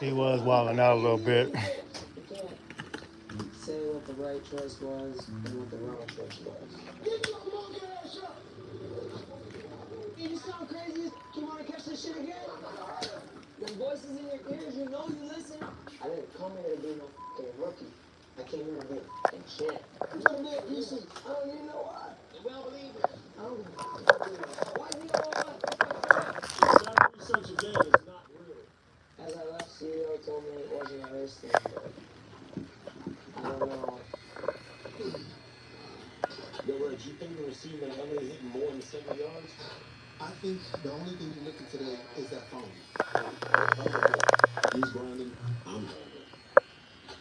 He was wilding out a little bit. Say what the right choice was and what the wrong choice was. You sound crazy. You want to catch this shit again? The voices in your ears, you know you listen. I didn't come here to be no fucking rookie. I came here to be a fucking champ. You want to be a PC? I don't even know why. We all believe it. I don't believe it. Why do you know why? Research again is not real. As our last CEO told me, it wasn't a race thing, but I don't know. Yo, Reg, you think you're receiving LA hitting more than 70 yards? I think the only thing you're looking today is that phone. He's grinding, I'm grinding.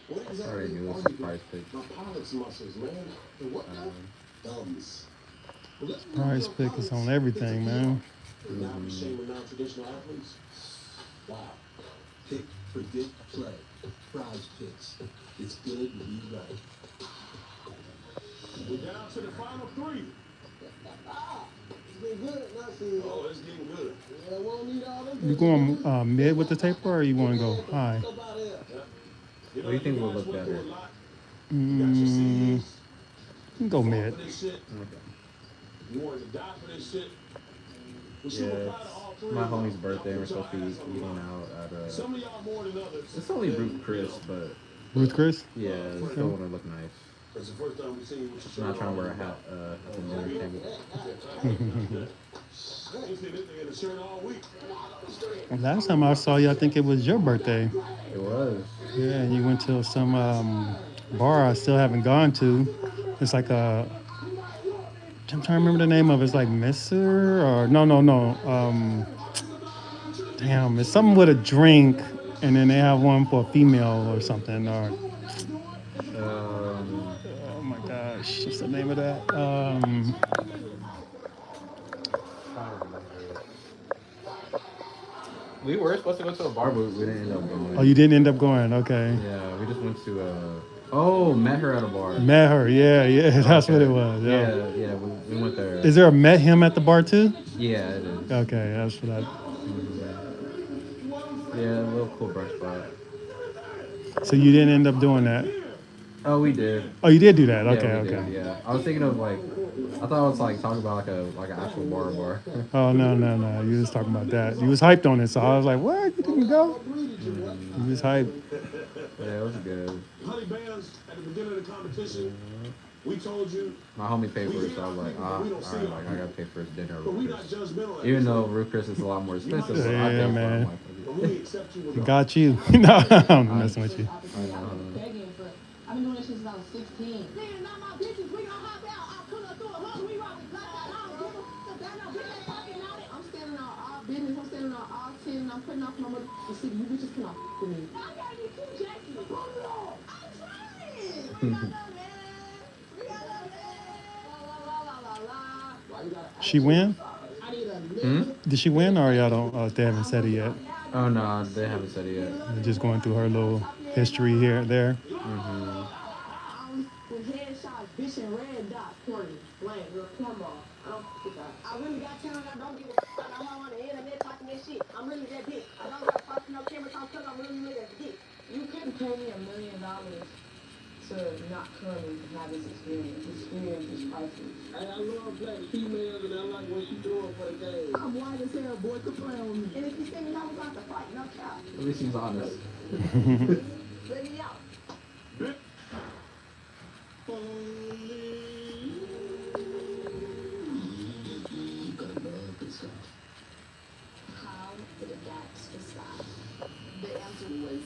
What exactly are you doing? My pilot's muscles, man. And what now? Thumbs. Price pick is on everything, man. Not be shaming non-traditional athletes. Wow. Pick, predict, play. Prize picks. It's good to be right. We're down to the final three. It's been good, not seeing. Oh, it's getting good. Yeah, won't need all them. You going mid with the taper, or you want to go high? What do you think will look better? You can go mid. Okay. You wanted to die for this shit. Yeah, it's my homie's birthday. We're supposed to be eating out at Some of y'all more than others. It's only Ruth Chris, but Ruth Chris? yeah, I still want to look nice. It's the first time we've seen you with your I'm not trying to wear a hat at the dinner table. Last time I saw you, I think it was your birthday. It was. Yeah, you went to some bar I still haven't gone to. It's like a, I'm trying to remember the name of it. It's like Messer or no. Damn, it's something with a drink, and then they have one for a female or something. Or oh my gosh, what's the name of that? We were supposed to go to a bar, but we didn't end up going. Oh, you didn't end up going? Okay. Yeah, we just went to met her at a bar. Met her, yeah, that's what it was. Yeah, we went there. Is there a met him at the bar too? Yeah, it is. Okay, that's what I. Yeah, a little cool brunch spot. So you didn't end up doing that? Oh, we did. Oh, you did do that? Yeah, Okay, we okay. did, yeah, I was thinking of I thought I was talking about like an actual bar. Oh no! You was talking about that. You was hyped on it, so I was like, "What? You didn't go?" You was hyped. Yeah, it was good. Honey bands at the beginning of the competition. We told you. My homie paid for it, so I was like, all right, I gotta pay for his dinner. But we not judgmental. Even though Ruth Chris is a lot more expensive, so I Yeah, paid man. for it. He got you. No, I'm messing with you. I've been doing this since I was 16. Man, not my bitches. We gonna hop out. I'll pull up through a hole. We rock with black. I don't give a fuck about no bitch fucking on it. I'm standing on all business. I'm standing on all 10. And I'm putting off my mother. You see, you bitches cannot fuck with me. I gotta get too Jackie. Roll it off. I'm trying. We got love, man. We got love, man. She win? I need a nigga. Did she win, or y'all don't? They haven't said it yet. Oh no, they haven't said it yet. They're just going through her little history here and there. With headshots, bitch and red dot, corny, blank, real cornball. I don't fuck with that. I really got talent. I don't give a fuck. I'm on the internet talking that shit. I'm really that bitch. I don't got fucking no camera talk because I'm really that bitch. You couldn't pay me $1 million to not come and have this experience. This experience is priceless. I love black females and I like what you doing for the game. I'm white as hell, boy. Quit playing with me. And if you see me, I was about to fight. No cap. At least he's honest. Let me out. How did it get this bad? The answer was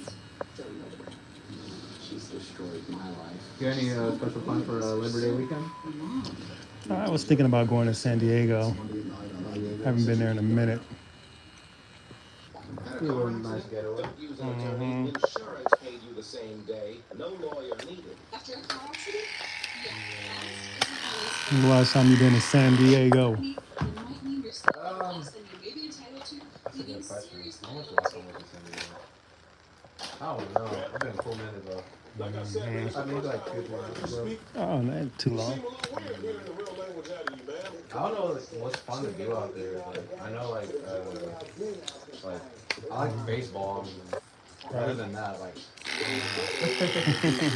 don't know. She's destroyed my life. You got any special plans for Labor Day weekend? I was thinking about going to San Diego. Haven't been there in a minute. It was a nice getaway. Insurance paid you the same day. No lawyer needed. After a car accident? When's the last time you been to San Diego? That's a good question. When was the last time I went to San Diego? I don't know. I've been 4 minutes though. I maybe like 2 months ago. Oh, not too long. I don't know like, what's fun to do out there. Like I know like I like baseball. Other than that, like I don't know.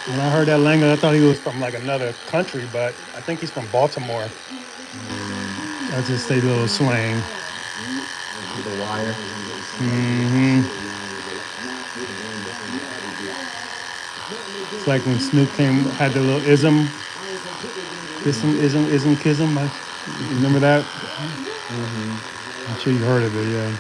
When I heard that language, I thought he was from like another country, but I think he's from Baltimore. That's just a little slang. The Wire. Hmm. It's like when Snoop came, had the little ism, kism. You remember that? Mm-hmm. I'm sure you heard of it, yeah.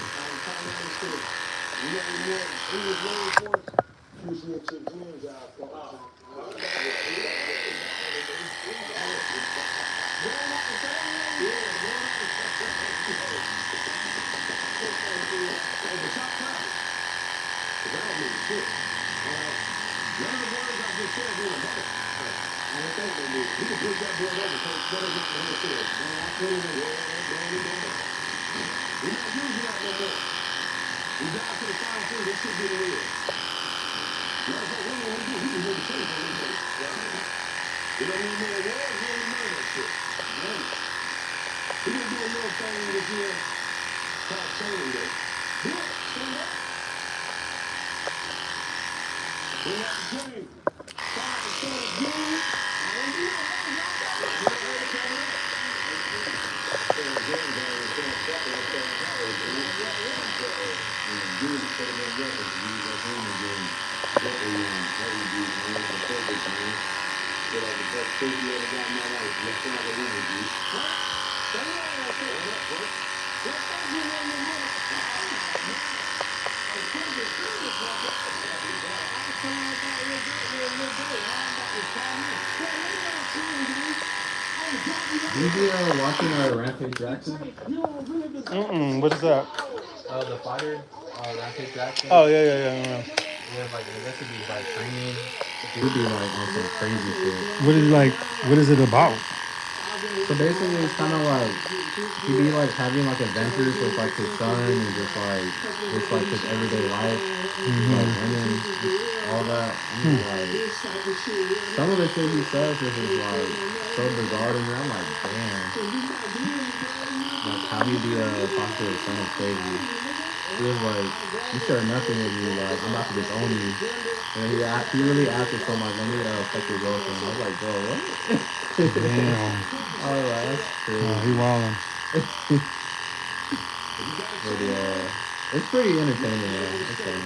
You be watching Rampage Jackson? What is that? The fighter, Rampage Jackson. Oh, yeah. Yeah, like I guess if he's like training, he would be like on some crazy shit. What is like? What is it about? So basically, it's kind of like he be like having like adventures with like his son and just like his everyday life, like women, all that. I'm just like some of the shit he says is just like so bizarre to me. I'm like, damn, like how do you be a popular son of crazy? He was like, you share nothing with me, like I'm about to disown you. And then he really asked us, so I'm like, let me fuck your girlfriend. I was like, bro, what? Damn. I was like, that's Oh, he crazy. wildin'. But yeah, it's pretty entertaining, yeah. It's funny.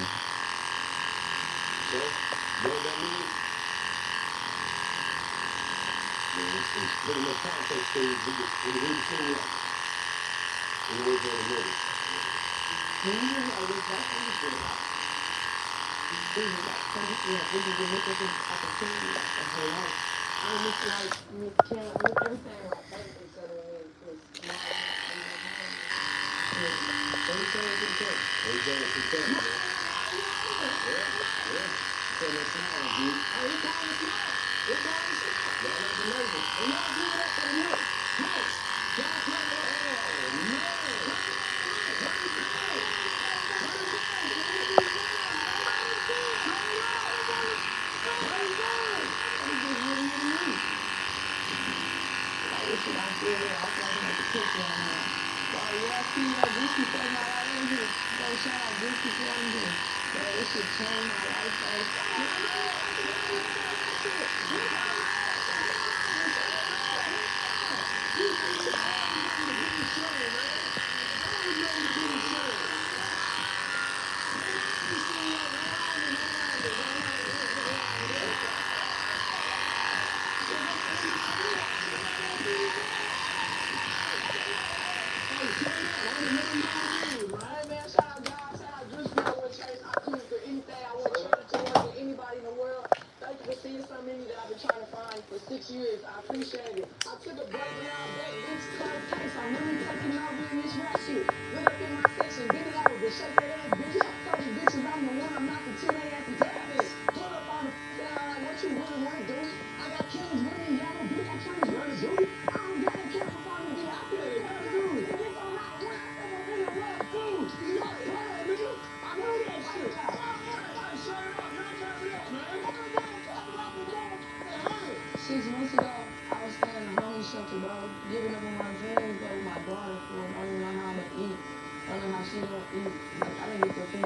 Shake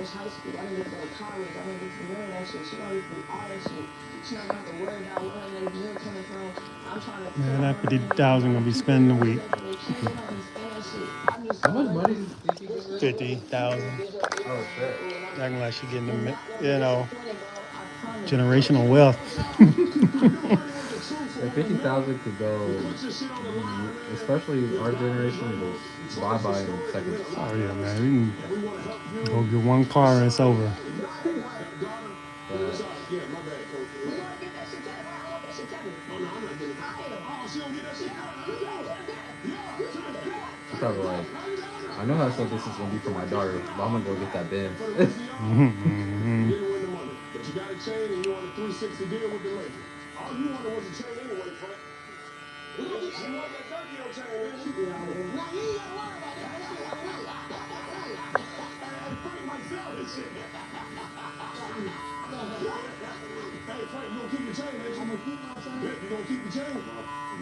finish high school. I didn't get to go to college. I didn't get to do none of that shit. She gonna get to do all that shit. She not gonna have to worry about where her next meal coming from. I'm trying to Man, that 50,000 gonna be spending a week. How much money did she give her? 50,000. Oh shit. Acting like she getting the, generational wealth. Like 50,000 could go, especially our generation, will bye bye in seconds. Oh yeah, man. You can go get one car and it's over. But I'm probably like, I know how stuff this is gonna be for my daughter, but I'm gonna go get that Benz. But you got a chain and you want a 360 deal with the label. All you wanted was a chain anyway, Frank. We gonna get you one that Tokyo chain, man. Now you ain't gotta worry about that. And Frank might sell this shit. Hey, Frank, you gonna keep your chain, ain't you? I'm gonna keep my chain. Yeah, you gonna keep the chain?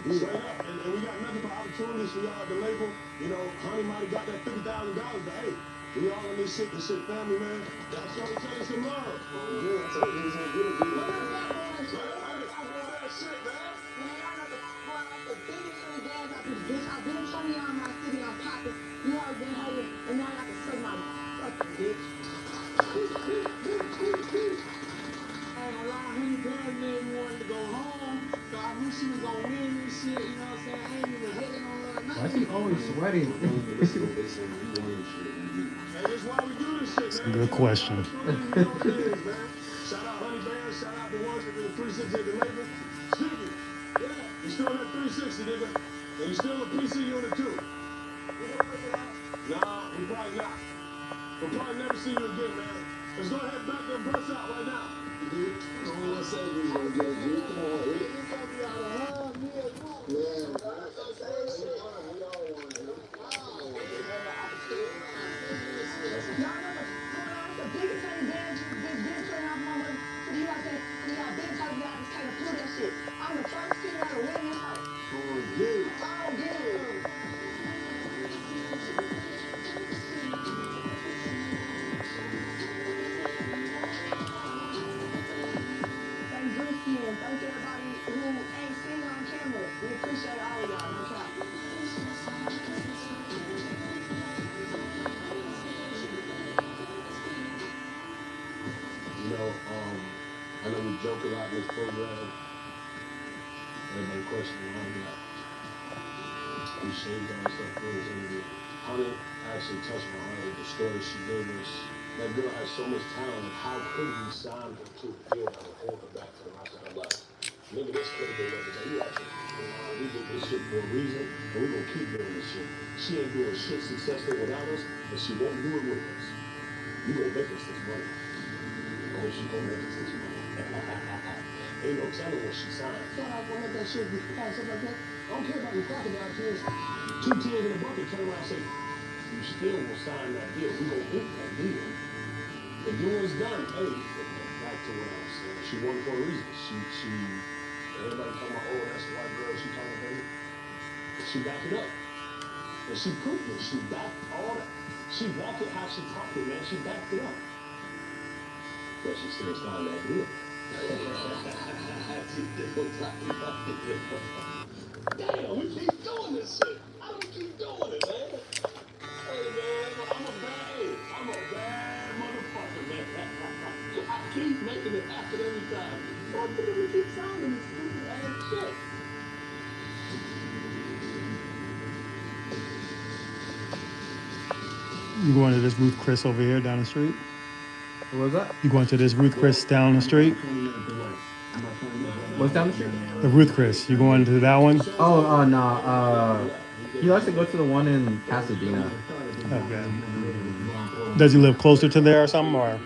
Straight up. And we got nothing but opportunities for y'all at the label. You know, Honey might have got that $50,000, but hey, we all in this shit family, man. Y'all show each other some love. Yeah, so he's gonna get it. What is that, man? That shit, man. I've been 20 on my city on pockets. You always been holding, and now I got to suck my fucking bitch. And a lot of honey parents maybe wanted to go home, so I knew she was gonna win this shit, you know what I'm saying? I ain't even hitting on her or Why is nothing. he always sweating? Hey, that's why we do this shit, man. Good question. Shout out Honey Bear, shout out the ones that did 360 at the label. Sticky, yeah, you still in that 360, nigga. And you still a PC unit too. Nah, we probably not. We'll probably never see you again, man. Let's go ahead and back them butts out right now. Dude, I don't want to say we're gonna get it, dude. Come on, dude. I'm the first female to win this house. Oh, dude. Oh, yeah. Thank Drewski and thank everybody who ain't seen on camera. We appreciate all of y'all. No cap. You know, I know we joke a lot in this program. Everybody questioning why we shaved all stuff for us. Honey actually touched my heart with the story she gave us. That girl has so much talent. How could we sign her to a deal that would hold her back for the rest of her life? Nigga, this could have been everything. You actually, we did this shit for a reason, and we're gonna keep doing this shit. She ain't doing shit successful without us, and she won't do it with us. You gonna make us this money. Oh, she gonna make us this money. Ain't no telling what she signed. Shut up, we'll make that shit be fast, something like that. I don't care about the crocodile tears. 2 tears in a bucket, turn around and say, you still will sign that deal. We gonna get that deal. The deal is done. Hey, back to what I was saying. She won for a reason. Everybody talking about, oh, that's a white girl. She talking about it. She backed it up. And she proved it. She backed all that. She walked it how she talked it, man. She backed it up. But she still signed that deal. She still signed that deal. Damn, we keep doing this shit. How do we keep doing it, man? Hey, man, I'm a bad motherfucker, man. I keep making it happen every time. Why couldn't we keep signing this stupid ass shit? You going to this Ruth Chris over here down the street? What was that? You going to this Ruth Chris down the street? What's down the street? The Ruth Chris. You going to that one? Oh, no. He likes to go to the one in Pasadena. Okay. Does he live closer to there or something? Or?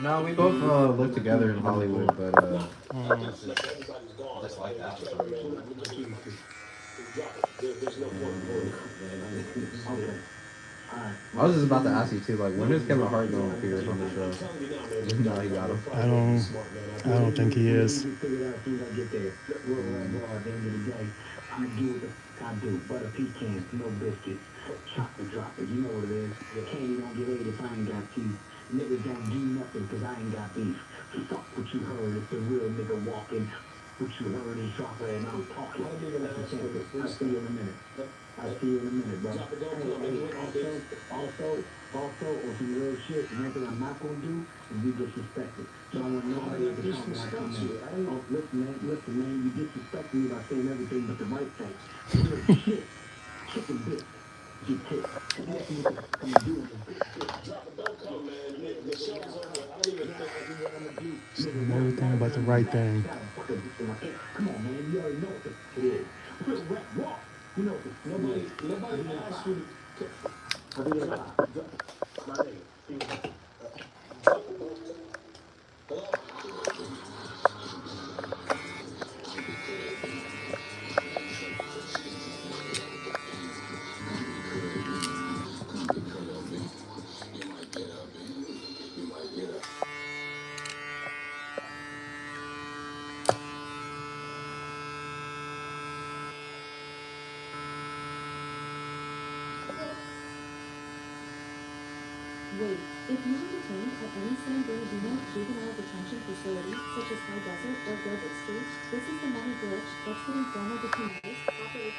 No, we both live together in Hollywood, but just like that for some reason. I was just about to ask you too, like, when is Kevin Hart going to appear on the show? No, he got him. I don't think he is. I do what I do. Butter pecans, no biscuits. Chocolate drop it, you know what it is. Candy don't get ate if I ain't got teeth. Niggas don't do nothing because I ain't got beef. Fuck what you heard. It's the real nigga walking. What you heard is sharper and I'm talking. That's the chance. I'll see you in a minute. I'll see you in a minute, bro. Also, on some real shit, one thing I'm not gonna do is be disrespected. So I want nobody to talk when I come in. Oh, listen, man, you disrespect me by saying everything but the right thing. Real shit. Chicken bit. You take. Come on, come and do it. Saying everything but the right thing. Come on, man, you already know what the f it is. Real rap walk. You know, nobody asked you to. I do it a lot. My nigga. Wait, if you were detained at any San Bernardino juvenile detention facility, such as High Desert or Gilbert Street, this is the money glitch that's putting former detainees properly.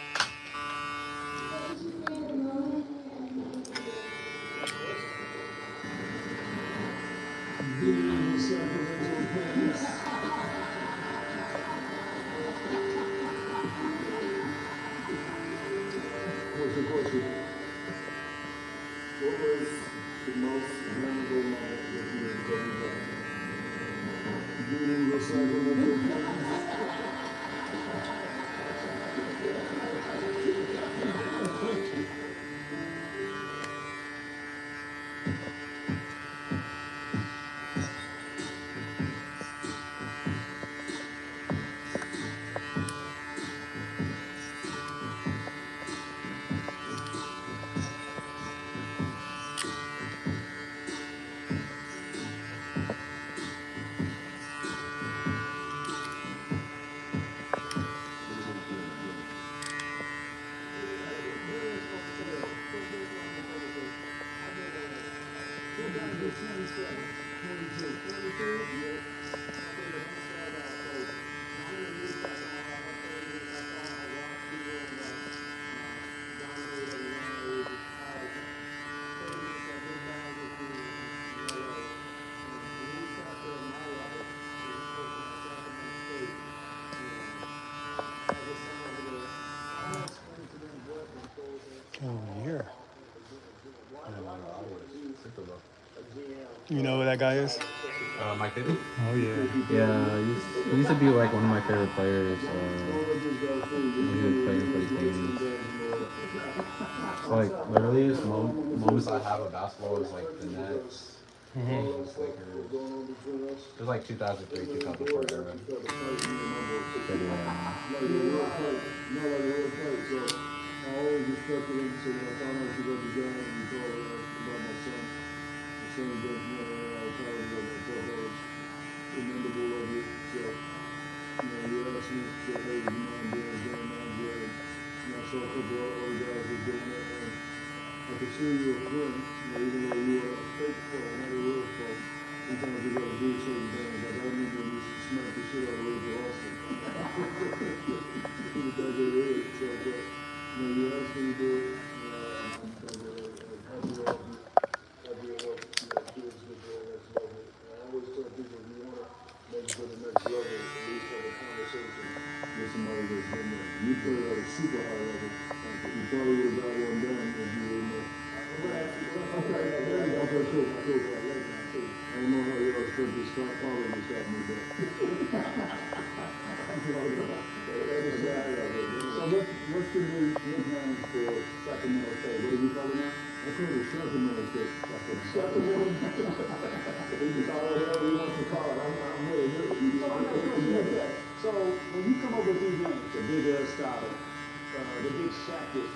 What's your question? What was the most memorable moment with you in Kobe being the Sacramento Over here. I don't know, I was sick of You know who that guy is? Mike Bibby? Oh yeah. Yeah, he used to be like one of my favorite players when he was playing for the Kings. So like the earliest moments I have of basketball is like the Nets, Kings, Lakers. It was like 2003, 2004 era. But yeah. I always respected him, so when I found out she got the job and he called and asked about my son, the son that, I thought that was commendable of you. So, you asked me, said, hey, you mind doing it, and I saw a couple of other guys who were doing it, and I could see you were a friend, even though you were a fake pro, not a real pro. Sometimes you gotta do certain things, like I remember you used to smack the shit out of Razor Austin. Because it is, so, but, you asked me to do it, I'm happy to help you. Happy to help, kids get to the next level. I always tell people, if you want to make it to the next level, at least have a conversation with somebody that's been there. You played at a super high level. You probably would have got one done if you were in there. Okay, cool. I don't know how y'all spent this time following this out me, but. So what's the new nickname for Sacramento State? What do you call it now? I call it Sacramento State. Sacramento. You call it whatever you want to call it. I'm really good. So when you come up with these names, the Big Aristotle, the Big Shaqus,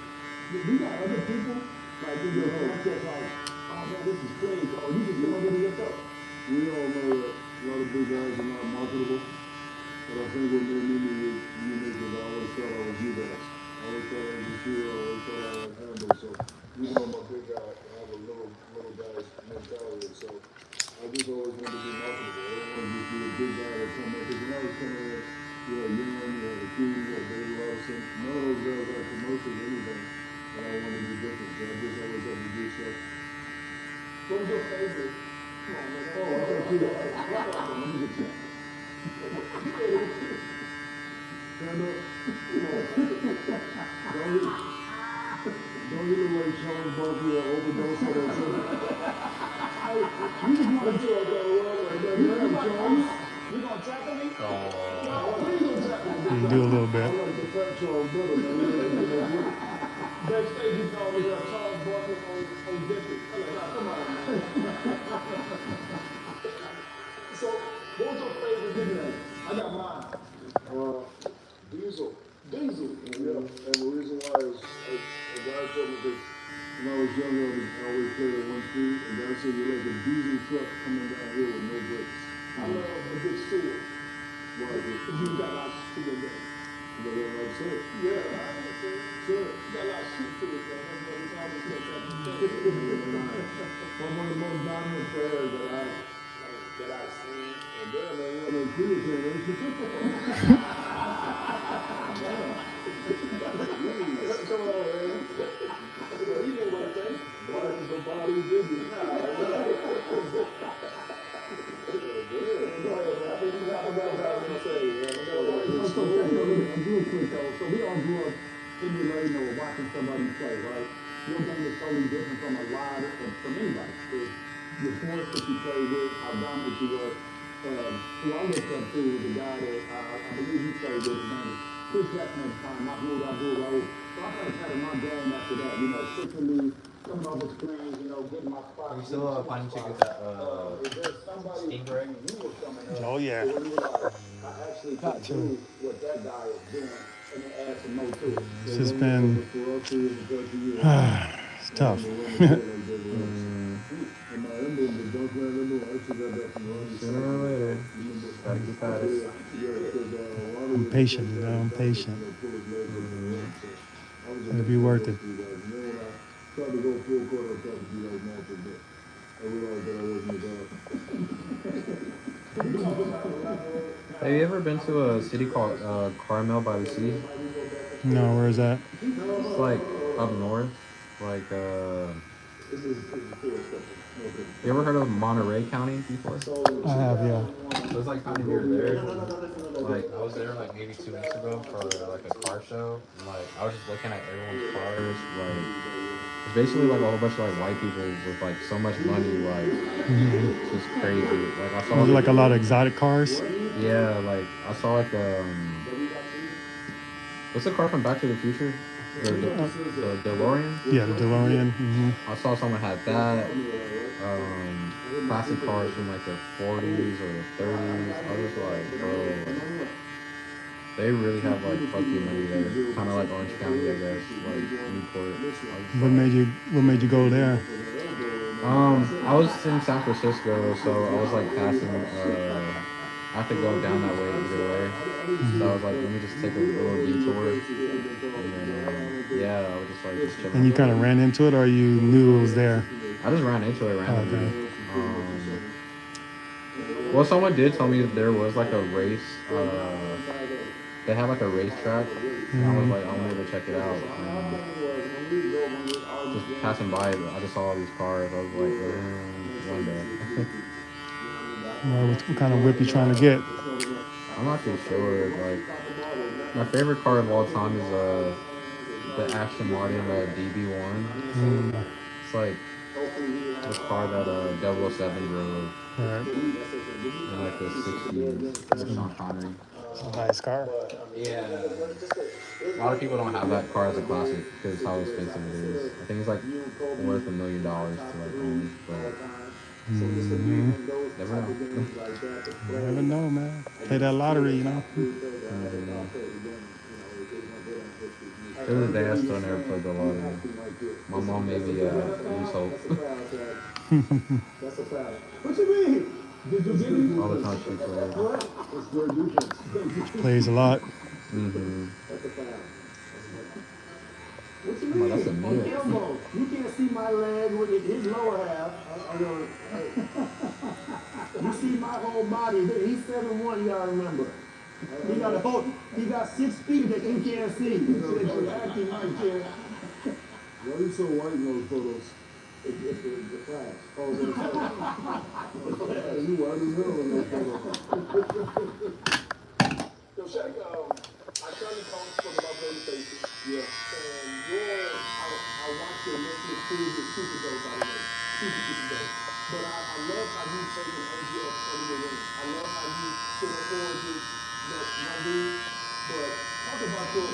you got other people like in your camp that's like, oh man, this is crazy. Or you just come up with it yourself. We all know that a lot of big guys are not marketable. But I think what made me unique is I always thought I was you guys. I always thought I was the shooter. I always thought I was handle. So even though I'm a big guy, I have a little guy's mentality. So I just always wanted to be marketable. I didn't want to just be a big guy that come in. Because when I was coming in, you had Young, you had Akeem, you had David Robinson. None of those guys had commercials or anything. And I wanted to be different. So I just always had to do stuff. What was your favorite? Come on, man. Oh, I thought you were. Let me get you. Stand up. Come on. Don't you look like Charles Barkley or overdose on that shit? You just want to do it that well like that. Charles. You gonna tackle me? You do a little bit. I like the fat Charles better, man. Backstage, you call me Charles Barkley on District. I'm like, nah, come on, man. So, what was your favorite nickname? I got mine. Diesel. Diesel. Yeah. And the reason why is a guy told me that when I was younger, I always played at one speed, and God said you're like a diesel truck coming down here with no brakes. I love a good steward. Why? Because you got a lot of shit in there. You got a lot of shit? Yeah, I understand. Sure. You got a lot of shit to it, man. That's what it's always like that. One of the most dominant players that I've seen. And then, man, you know, Chris, come on, man. You know what I'm saying? The body did it. So we all grew up emulating or watching somebody play, right? Your game is totally different from a lot of from anybody. The sports that you play with, how dominant you were. Who I looked up to was the guy that I believe you played with, his name is Chris Jackson at the time, Mahmoud Abdul-Raouf. So I kind of had my game after that, you know, quickly coming off the screens, you know, getting my spot. Are you still planning to get that steam break? Oh yeah. I actually Got can do what that guy is doing and then add some more to it. This has been it's tough. Sooner or later, gotta keep at it. I'm patient, you know, I'm patient. It'll be worth it. Have you ever been to a city called Carmel by the Sea? No, where is that? It's like up north. Like, you ever heard of Monterey County before? I have, yeah. So it's like kind of near there. Like, I was there like maybe 2 weeks ago for like a car show. And, like, I was just looking at everyone's cars. Like, it's basically like a whole bunch of like white people with like so much money. Like, it's just crazy. Like, I saw Was it like a lot of exotic cars? yeah, like I saw like what's the car from Back to the Future? The DeLorean? Yeah, the DeLorean. Mm-hmm. I saw someone had that. Classic cars from like the 40s or the 30s. I was like, bro, like, they really have like fuck you money there. Kind of like Orange County, I guess, like Newport. What made you go there? I was in San Francisco, so I was like passing. I have to go down that way either way. So I was like, let me just take a little detour. And then, yeah, I was just like, just chilling. And you kind of ran into it, or you knew it was there? I just ran into it randomly. Okay. Well, someone did tell me that there was like a race. They had like a racetrack. And I was like, I wanted to check it out. And just passing by, I just saw all these cars. I was like, one day. What kind of whip you trying to get? I'm not too sure. Like, my favorite car of all time is the Aston Martin DB1. It's like the car that 007 drove Right. in like the 60s. Sean Connery. It's a nice car. Yeah. A lot of people don't have that car as a classic because how expensive it is. I think it's like worth $1 million to like own, but never know. You never know, man. Play that lottery, you know. To this day, I still never played the lottery. My mom made me lose hope. What you mean? All the time she played. Plays a lot. Mm-hmm. What you Come on, mean? that's a On mix. elbow. You can't see my leg with his lower half. You see my whole body. He's 7'1", you gotta remember. He got 6 feet that you can't see. You're acting right there. Why are you so white in those photos? It's the flash. Oh, that's right. You white as hell in those photos. Yo, Shaq, I currently coach for the Buffalo Faces. Yeah. And I watched your listening to the super dope, by the way. Super dope. But I love how you take an energy up under the ring. I love how you sit up forward with that one dude. But talk about your...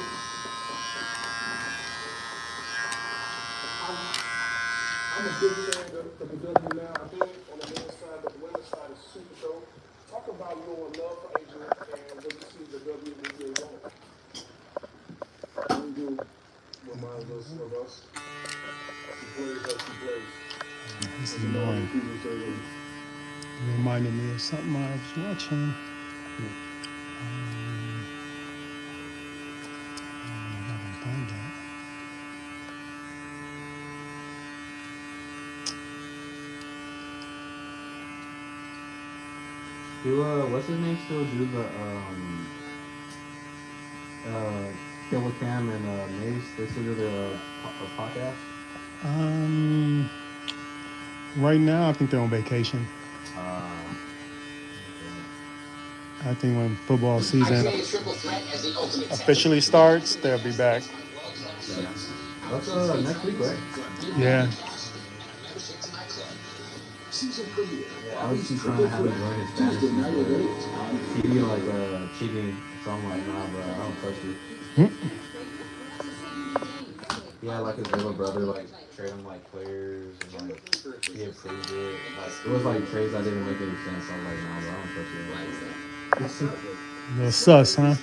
I'm a big fan of the W now. I do it on the men's side, but the women's side is super dope. Talk about your love for Adrian and what you see the WNBA going. We do remind us of us. She plays like she plays. This is And a lot of annoying. people say that It reminded me of something I was watching. I don't know if I can find that. What's his name still do the Killer Cam and Mace? They still do the podcast. Right now, I think they're on vacation. Okay. I think when football season officially starts, they'll be back. That's next week, right? Yeah. I was just trying to have him learn his Spanish. He'd be like cheating, so I'm like, nah, bro, I don't trust you. He had like his little brother like trade him like players and like he approved it. Like it was like trades that didn't make any sense. I was like, nah, bro, I don't trust you. A little sus, huh?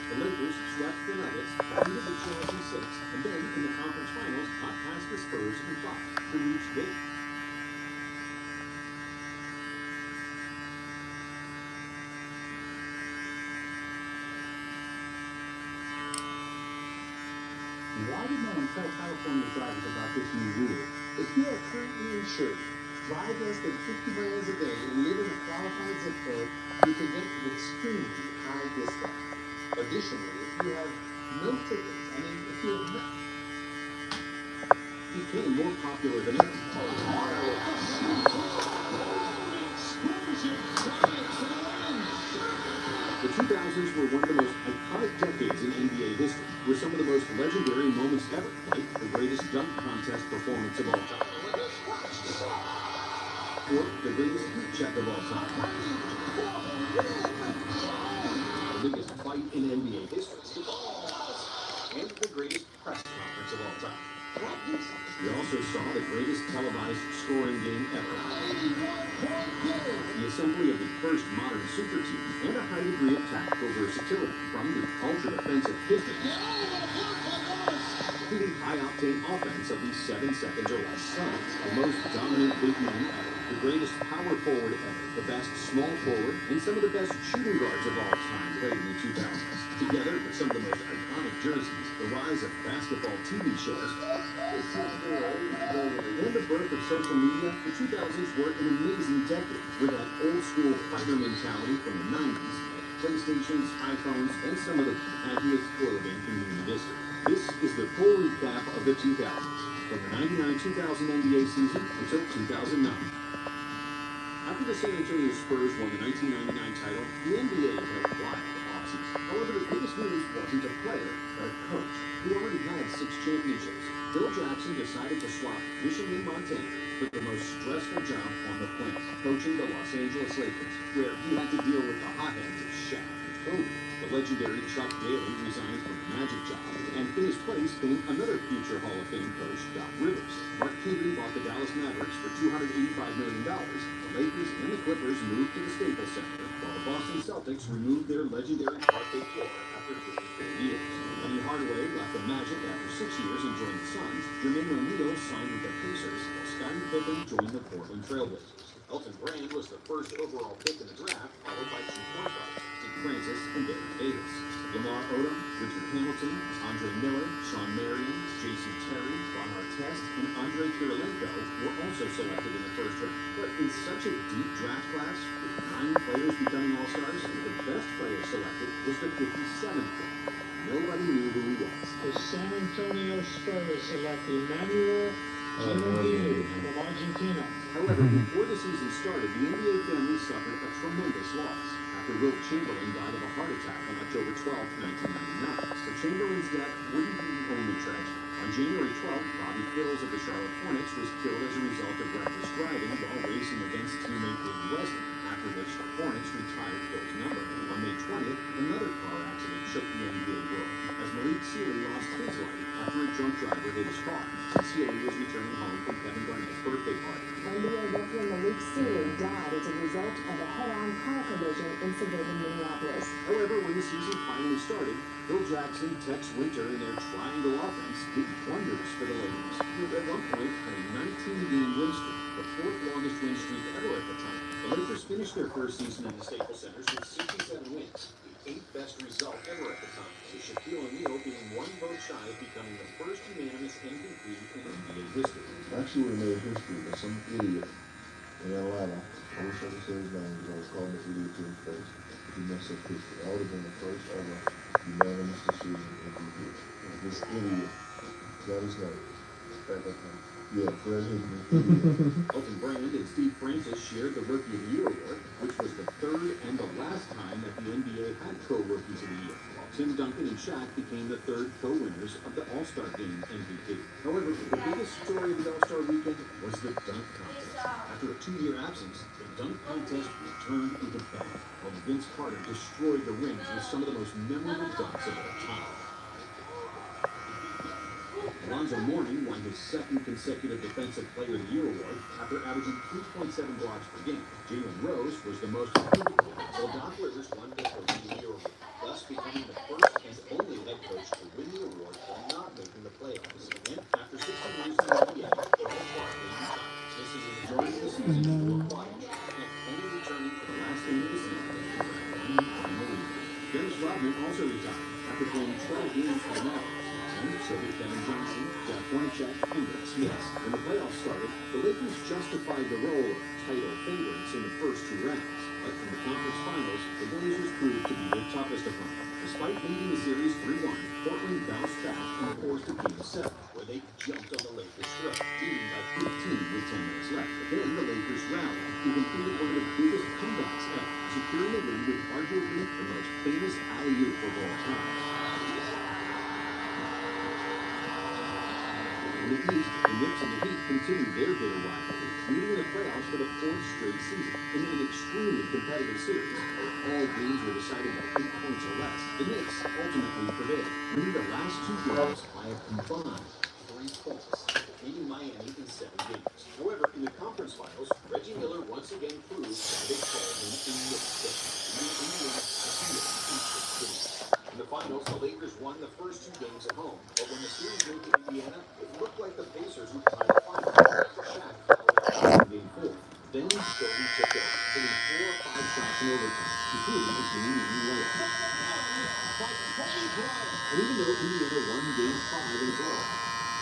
The Lakers swept the Nuggets, defeated the Jazz in 6, and then in the conference finals, got past the Spurs in 5 to reach the Why did no one tell California drivers about this new rule? If you are currently insured, drive less than 50 miles a day, and live in a qualified zip code, you can get an extremely high discount. Additionally, if you have no tickets, if you have not... became more popular than ever. The 2000s were one of the most iconic decades in NBA history, with some of the most legendary moments ever, like the greatest dunk contest performance of all time, or the greatest heat check of all time, the biggest fight in NBA history, and the greatest press conference of all time. We also saw the greatest televised scoring game ever, the assembly of the first modern super team, and a high degree of tactical versatility from the ultra-defensive Pistons to the high-octane offense of the 7 seconds or less Suns, the most dominant big men ever, the greatest power forward ever, the best small forward, and some of the best shooting guards of all time played in the 2000s. Together with some of the most iconic jerseys, the rise of basketball TV shows, and the birth of social media, the 2000s were an amazing decade with that old-school fighter mentality from the 90s, PlayStations, iPhones, and some of the happiest clothing in human history. This is the full recap of the 2000s, from the 99-2000 NBA season until 2009. After the San Antonio Spurs won the 1999 title, the NBA had a wild offseason. However, the biggest news wasn't a player, but a coach who already had 6 championships. Bill Jackson decided to swap fishing in Montana for the most stressful job on the planet, coaching the Los Angeles Lakers, where he had to deal with the hotheads of Shaq and Kobe. The legendary Chuck Daly resigned from the Magic job, and in his place came another future Hall of Fame coach, Doc Rivers. Mark Cuban bought the Dallas Mavericks for $285 million. The Lakers and the Clippers moved to the Staples Center, while the Boston Celtics removed their legendary parquet floor after 54 years. Penny Hardaway left the Magic after 6 years and joined the Suns. Jermaine O'Neal signed with the Pacers, while Scottie Pippen joined the Portland Trailblazers. Elton Brand was the first overall pick in the draft, followed by 2 point guards, Francis and Baron Davis. Lamar Odom, Richard Hamilton, Andre Miller, Sean Marion, J.C. Terry, Ron Artest, and Andre Kirilenko were also selected in the first round. But in such a deep draft class, with 9 players becoming All-Stars, the best player selected was the 57th pick. Nobody knew who he was. The San Antonio Spurs select Emmanuel Ginobili from Argentina. However, before the season started, the NBA family suffered a tremendous loss after Wilt Chamberlain died of a heart attack on October 12, 1999. So Chamberlain's death wouldn't be the only tragedy. On January 12th, Bobby Phills of the Charlotte Hornets was killed as a result of reckless driving while racing against teammate Biggie Wesley, after which the Hornets retired Phil's number. On May 20th, another car accident shook the NBA world as Malik Sealy lost his life after a drunk driver hit his car. Sealy was returning home from Kevin Garnett's birthday party. NBA veteran Malik Sealy died as a result of a head-on car collision in suburban Minneapolis. However, when the season finally started, Phil Jackson, Tex Winter, and their triangle offense did wonders for the Lakers, who at one point had a 19-game win streak, the 4th longest win streak ever at the time. The Lakers finished their first season in the Staples Center with 67 wins, the 8th best result ever at the time, with Shaquille O'Neal being one vote shy of becoming the first unanimous MVP in NBA history. Actually would have made history, but some idiot in Atlanta, I wish I could say his name because I was calling this idiot to his face. He messed up history. That would have been the first ever unanimous decision MVP. This idiot, is that his name? Yeah, Fred Hickman. Elton Brand and Steve Francis shared the Rookie of the Year award, which was the 3rd and the last time that the NBA had co-rookies of the year. Tim Duncan and Shaq became the 3rd co-winners of the All-Star Game MVP. However, the biggest story of the All-Star weekend was the dunk contest. After a 2-year absence, the dunk contest returned into bang, while Vince Carter destroyed the rings with some of the most memorable dunks of all time. Alonzo Mourning won his 2nd consecutive Defensive Player of the Year award after averaging 3.7 blocks per game. Jalen Rose was the most improved player, while Doc Rivers won the Rookie of the Year award, thus becoming the first and only head coach to win the award while not making the playoffs. And after 16 years in the NBA, Charles Barkley retired. This is the majority of the season for Cottage, and only returning for the last game of the season to grab one final rebound. Dennis Rodman also retired after playing 12 games for the Mavericks. And so did Kevin Johnson, Jack Hornacek, and Brett Smith. When the playoffs started, the Lakers justified the role of title favorites in the first 2 rounds. But in the conference finals, the Blazers proved to be their toughest opponent. Despite leading the series 3-1, Portland bounced back and forced a Game 7, where they jumped on the Lakers' throat, leading by 15 with 10 minutes left. But then the Lakers rallied and completed one of the biggest comebacks ever, securing the win with arguably the most famous alley-oop of all time. In the East, the Knicks and the Heat continued their bitter rivalry, meeting in the playoffs for the 4th straight season. In an extremely competitive series, where all games were decided by 8 points or less, the Knicks ultimately prevailed, winning the last 2 games by a combined 3 points, defeating Miami in 7 games. However, in the conference finals, Reggie Miller once again proved that they called him in Knicks. In the finals, the Lakers won the first 2 games at home, but when the series moved to Indiana, it looked like the Pacers would tie the final after Shaq fouled in Game 4. Then Kobe took over, hitting 4 or 5 shots in overtime, including a game-winning layup. And even though Indiana won Game 5 in Florida,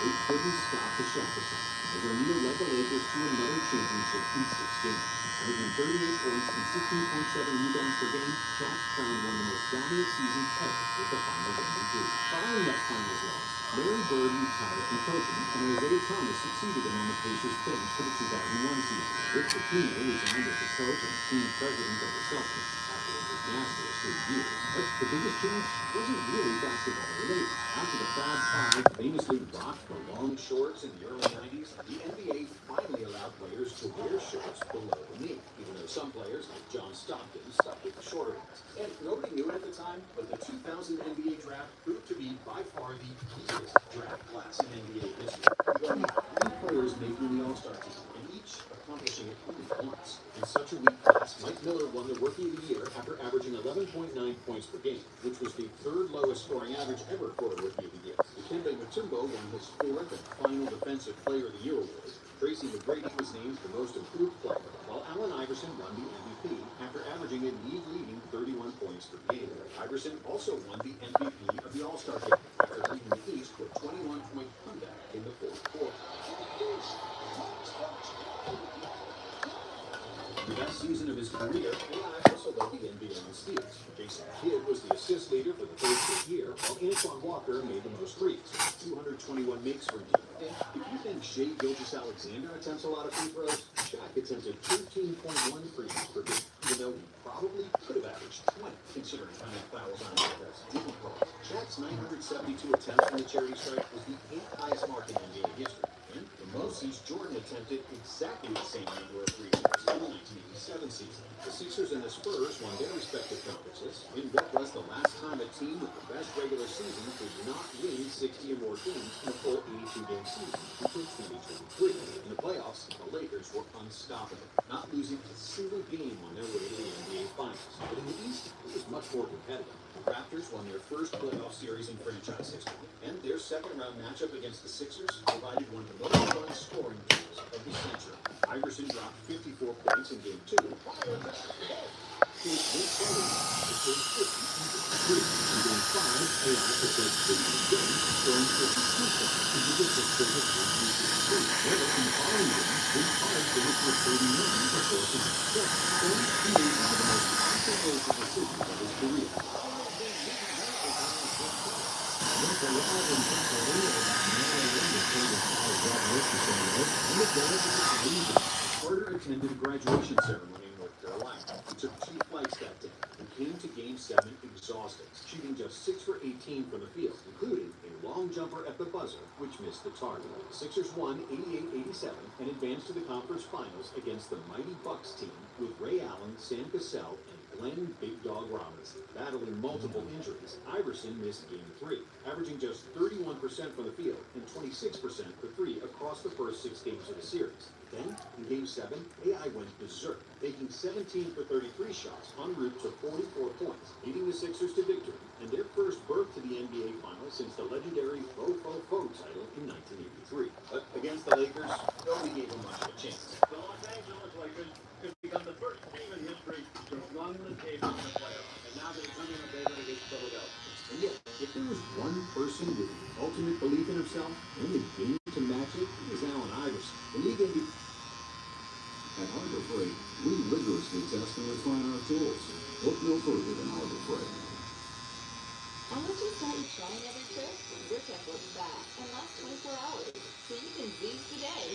they couldn't stop the Shaq attack, as O'Neal led the Lakers to another championship in 6 games. Averaging 38 points and 16.7 rebounds per game, Shaq crowned one of the most dominant seasons ever with the Finals MVP. Following that Finals loss, Larry Bird retired from coaching, and Isaiah Thomas succeeded him on the Pacers bench for the 2001 season. Rick Pitino resigned as the coach and team president of the Celtics after a disastrous 3 years. But the biggest change wasn't really basketball related. After the Fab Five famously rocked the long shorts in the early 90s, the NBA finally allowed players to wear shorts below the knee, even though some players, like John Stockton, stuck with the shorter ones. And nobody knew it at the time, but the 2000 NBA draft proved to be by far the deepest draft class in NBA history. With only 3 players making the All-Star team, and each accomplishing it only once. In such a weak class, Mike Miller won the Rookie of the Year after averaging 11.9 points per game, which was the 3rd lowest scoring average ever for a Rookie of the Year. Dikembe Mutombo won his 4th and final Defensive Player of the Year award. Tracy McGrady was named the Most Improved Player, while Allen Iverson won the MVP after averaging averaging a league-leading 31 points per game. Iverson also won the MVP of the All-Star game after leading the East to a 21-point comeback in the fourth quarter. The best season of his career, AI also led the NBA in steals. Jason Kidd was the assist leader for the third straight year, while Antoine Walker made the most threes, 221 makes for him. And if you think Shai Gilgeous-Alexander attempts a lot of free throws, Shaq attempted 13.1 free throws per game, even though he probably could have averaged 20, considering how many fouls on offense didn't call. Shaq's 972 attempts from the charity stripe was the 8th highest mark in NBA history. And the most since Jordan attempted exactly the same number of free throws in the 1987 season. The Sixers and the Spurs won their respective conferences in what was the last time a team with the best regular season did not win 60 or more games in a full 82-game season until 2023. In the playoffs, the Lakers were unstoppable, not losing a single game on their way to the NBA Finals. But in the East, it was much more competitive. The Raptors won their first playoff series in franchise history, and their second-round matchup against the Sixers provided one of the most fun scoring games of the century. Iverson dropped 54 points in Game 2. Vince Carter returned 50 in Game 5, AI prepared 30 again, scoring 52 points to give us a total of 83. However, in the following game, Vince Carter finished with 39 before his success, and he made one of the most controversial decisions of his career. Carter attended a graduation ceremony in North Carolina. He took 2 flights that day and came to Game 7 exhausted, shooting just 6 for 18 from the field, including a long jumper at the buzzer, which missed the target. The Sixers won 88-87 and advanced to the conference finals against the mighty Bucks team with Ray Allen, Sam Cassell, and Glenn Big Dog Robinson. Battling multiple injuries, Iverson missed Game 3, averaging just 31% from the field and 26% for 3 across the first 6 games of the series. Then, in Game 7, AI went berserk, taking 17 for 33 shots en route to 44 points, leading the Sixers to victory and their first berth to the NBA Finals since the legendary Fo title in 1983. But against the Lakers, nobody gave them much of a chance. The Los Angeles Lakers could become the first team in history to run the table in the playoffs, and now they're coming up over against Philadelphia. And yet, if there was one person with the ultimate belief in himself and the game to match it, it was Allen Iverson. The league MVP. At Harbor Freight, we rigorously test and refine our tools. Look no further than Harbor Freight. And once you start your trying every trip, your check looks fast and lasts 24 hours, so you can seize the day.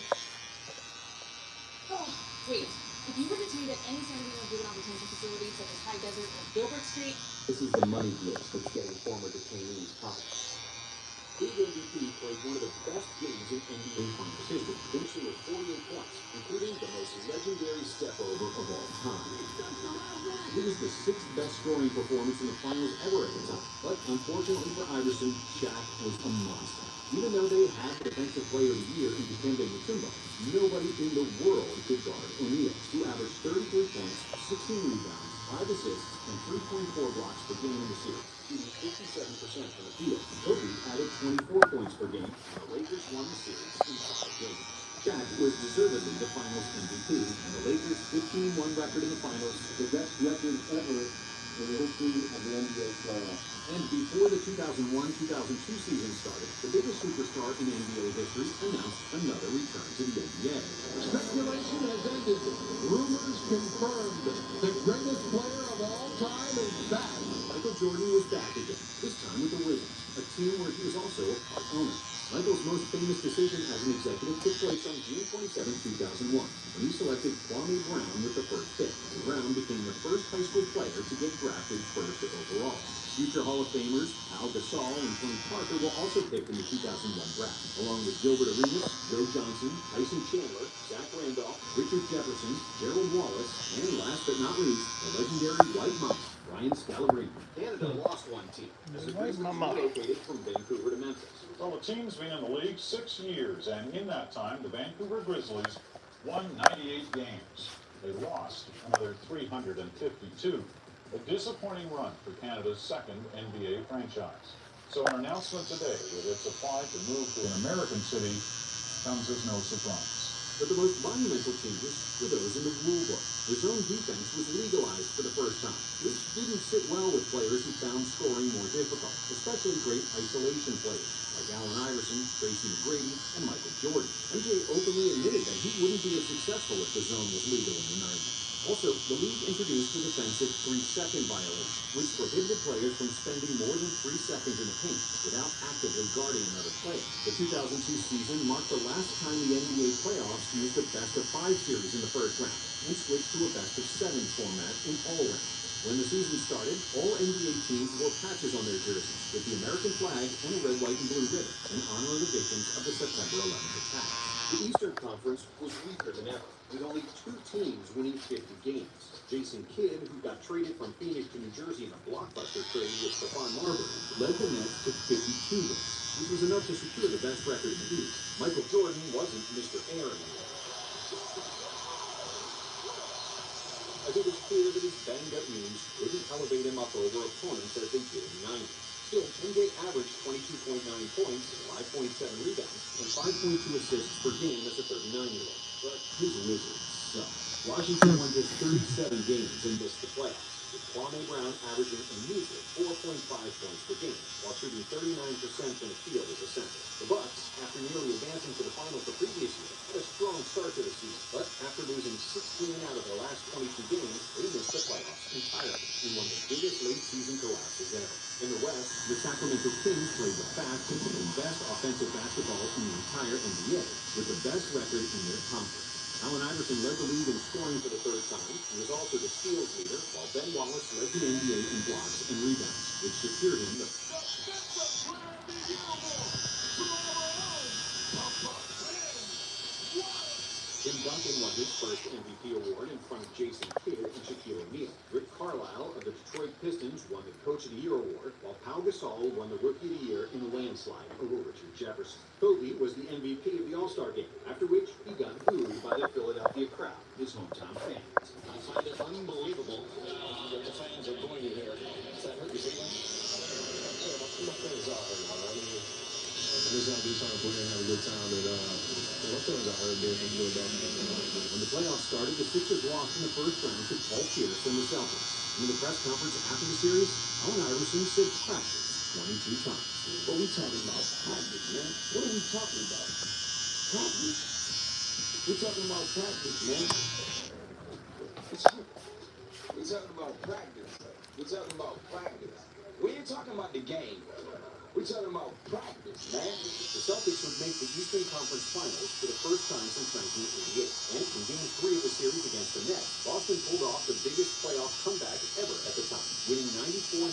Oh, wait. If you were detained at any San Diego juvenile detention facility, such as High Desert or Gilbert Street, This is the money glitch that's getting former detainees caught. League MVP played one of the best games in NBA Finals history, finishing with 48 points, including the most legendary step over of all time. It was the 6th best scoring performance in the finals ever at the time, but unfortunately for Iverson, Shaq was a monster. Even though they had Defensive Player of the Year in Dikembe Mutombo, nobody in the world could guard O'Neal, who averaged 33 points, 16 rebounds, 5 assists, and 3.4 blocks per game in the series, shooting 57% from the field. Kobe added 24 points per game, and the Lakers won the series in 5 games. Shaq was deservedly the Finals MVP, and the Lakers' 15-1 record in the Finals, The best record ever in the history of the NBA playoffs. and before the 2001-2002 season started, the biggest superstar in NBA history announced another return to the NBA. Speculation has ended. Rumors confirmed. The greatest player of all time is back. Michael Jordan was back again, this time with the Wizards, a team where he was also a part owner. Michael's most famous decision as an executive took place on June 27, 2001, when he selected Kwame Brown with the first pick. Brown became the first high school player to get drafted first overall. Future Hall of Famers Al Gasol and Tony Parker were also picked in the 2001 draft, along with Gilbert Arenas, Joe Johnson, Tyson Chandler, Zach Randolph, Richard Jefferson, Gerald Wallace, and last but not least, the legendary White Mamba, Brian Scalabrine. Canada lost one team as the Grizzlies relocated from Vancouver to Memphis. Well, the team's been in the league 6 years, and in that time, the Vancouver Grizzlies won 98 games. They lost another 352. A disappointing run for Canada's second NBA franchise. So an announcement today that it's applied to move to an American city comes as no surprise. But the most monumental changes were those in the rule book. The zone defense was legalized finals for the first time, which didn't sit well with players who found scoring more difficult, especially great isolation players like Allen Iverson, Tracy McGrady, and Michael Jordan. MJ openly admitted that he wouldn't be as successful if the zone was legal in the 90s. Also, the league introduced the defensive 3-second violation, which prohibited players from spending more than 3 seconds in the paint without actively guarding another player. The 2002 season marked the last time the NBA playoffs used a best-of-5 series in the first round and switched to a best-of-7 format in all rounds. When the season started, all NBA teams wore patches on their jerseys with the American flag and a red, white, and blue ribbon in honor of the victims of the September 11th attacks. The Eastern Conference was weaker than ever, with only 2 teams winning 50 games. Jason Kidd, who got traded from Phoenix to New Jersey in a blockbuster trade with Stephon Marbury, led the Nets to 52 wins, which was enough to secure the best record in the league. Michael Jordan wasn't Mr. Air anymore. I think it's clear that his banged-up knees couldn't elevate him up over opponents as they did in the 90s. Still, MJ averaged 22.9 points, 5.7 rebounds, and 5.2 assists per game as a 39-year-old. But his Wizards suck. Washington won just 37 games and missed the playoffs, with Kwame Brown averaging a measly 4.5 points per game, while shooting 39% from the field as a center. The Bucks, after nearly advancing to the finals the previous year, had a strong start to the season, but after losing 16 out of their last 22 games, they missed the playoffs entirely in one of the biggest late-season collapses ever. In the West, the Sacramento Kings played the fastest and best offensive basketball in the entire NBA, with the best record in their conference. Allen Iverson led the league in scoring for the third time. He was also the steals leader, while Ben Wallace led the NBA in blocks and rebounds, which secured him the Tim Duncan won his first MVP award in front of Jason Kidd and Shaquille O'Neal. Rick Carlisle of the Detroit Pistons won the Coach of the Year award, while Pau Gasol won the Rookie of the Year in a landslide over Richard Jefferson. Kobe was the MVP of the All-Star game, after which he got booed by the Philadelphia crowd, his hometown fans. I find it unbelievable that the fans are going here. Does that hurt your feelings? Yeah, my feelings are hurt, man. I mean, I'm just out there trying to play and have a good time, and my feelings are hurt being from Philadelphia. When the playoffs started, the Sixers lost in the first round to Paul Pierce and the Celtics. In the press conference after the series, Allen Iverson said practice 22 times. What we talking about? Practice, man. What are we talking about? Practice. We're talking about practice, man. We're talking about practice. We're talking about practice. We ain't talking about the game. We're talking about practice, man. The Celtics would make the Eastern Conference Finals for the first time since 1988. And in Game 3 of the series against the Nets, Boston pulled off the biggest playoff comeback ever at the time, winning 94-90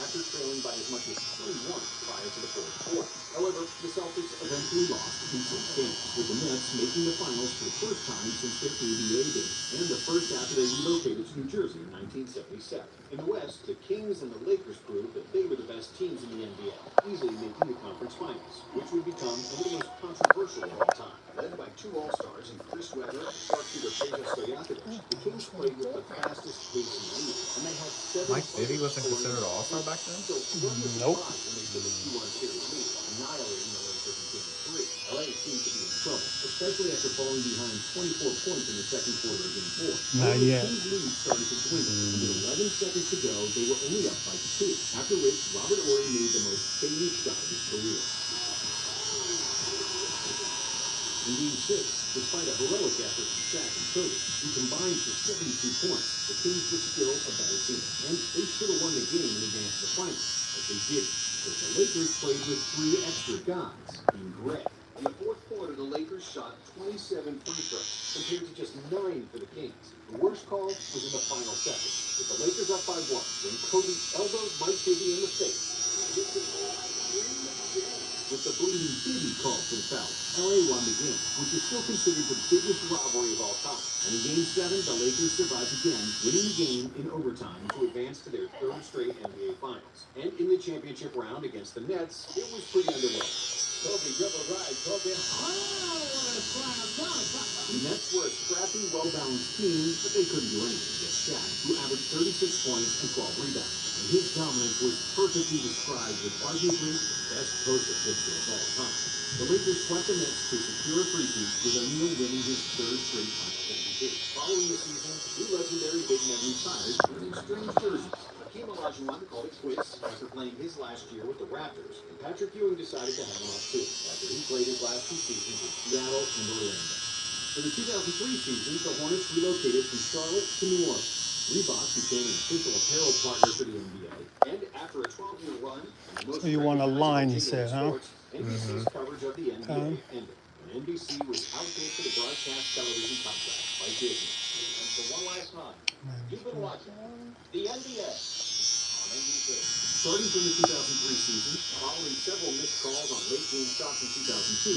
after trailing by as much as 3-1 prior to the fourth quarter. However, the Celtics eventually lost in 6 games, with the Nets making the finals for the first time since their ABA days, and the first after they relocated to New Jersey in 1977. In the West, the Kings and the Lakers proved that they were the best teams in the NBA, easily making the conference finals, which would become one of the most controversial of all time. Led by 2 All-Stars in Chris Webber and sharpshooter Peja Stojakovic, the Kings played with the fastest pace in the league, and they had 7 Mike Bibby wasn't considered an all-star back then? So it wasn't a Nope. surprise when they took a 2-1 series lead, annihilating the Lakers in Game 3. LA seemed to be in trouble, especially after falling behind 24 points in the second quarter of Game 4. Not yet. The Kings' lead started to dwindle, and with 11 seconds to go, they were only up by 2, after which Robert Horry made the most famous shot of his career. In Game 6, despite a heroic effort from Shaq and Kobe, who combined for 72 points, the Kings were still a better team, and they should have won the game in advance to the finals, but they didn't, because the Lakers played with 3 extra guys in gray. In the fourth quarter, the Lakers shot 27 free throws, compared to just 9 for the Kings. The worst call was in the final second, with the Lakers up by 1, when Kobe elbowed Mike Bibby in the face. With the bleeding Bibby called for the foul, LA won the game, which is still considered the biggest rivalry of all time. And in Game 7, the Lakers survived again, winning the game in overtime to advance to their 3rd straight NBA Finals. And in the championship round against the Nets, it was pretty underwhelming. Kobe, double right, Kobe. The Nets were a scrappy, well-balanced team, but they couldn't do anything against Shaq, who averaged 36 points and 12 rebounds. And his dominance was perfectly described with arguably the best poster picture of all time. The Lakers swept the Nets to secure a three-peat, with O'Neal winning his third straight Finals MVP. Following the season, two legendary big men retired, wearing strange jerseys. Hakeem Olajuwon called it quits after playing his last year with the Raptors, and Patrick Ewing decided to hang on too, after he played his last two seasons with Seattle and Orlando. For the 2003 season, the Hornets relocated from Charlotte to New Orleans. Reebok became an official apparel partner for the NBA, and after a 12-year run, and the most So you want a line, he jingle in said, huh? sports, NBC's coverage of the NBA ended when NBC was outbid for the broadcast television contract by Disney. And for one last time, you've been watching the NBA on NBC. Starting from the 2003 season, following several missed calls on late-game shots in 2002,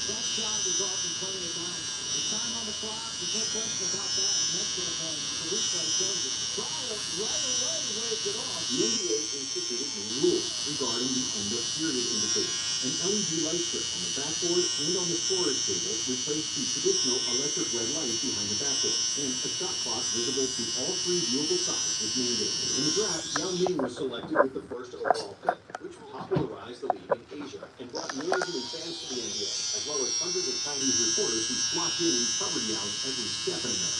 That shot was often plenty of time. The time on the clock, there's no question about that. From that standpoint, the replay shows it. Bryant right away waves it off. the NBA instituted new rules regarding the end-of-period indicator. An LED light strip on the backboard and on the storage table replaced the traditional electric red light behind the backboard, and a shot clock visible to all three viewable sides was mandated. In the draft, Yao Ming was selected with the first overall pick, which popularized the league in Asia and brought millions of fans to the NBA, as well as hundreds of Chinese reporters who flocked in and covered Yao's every step in there.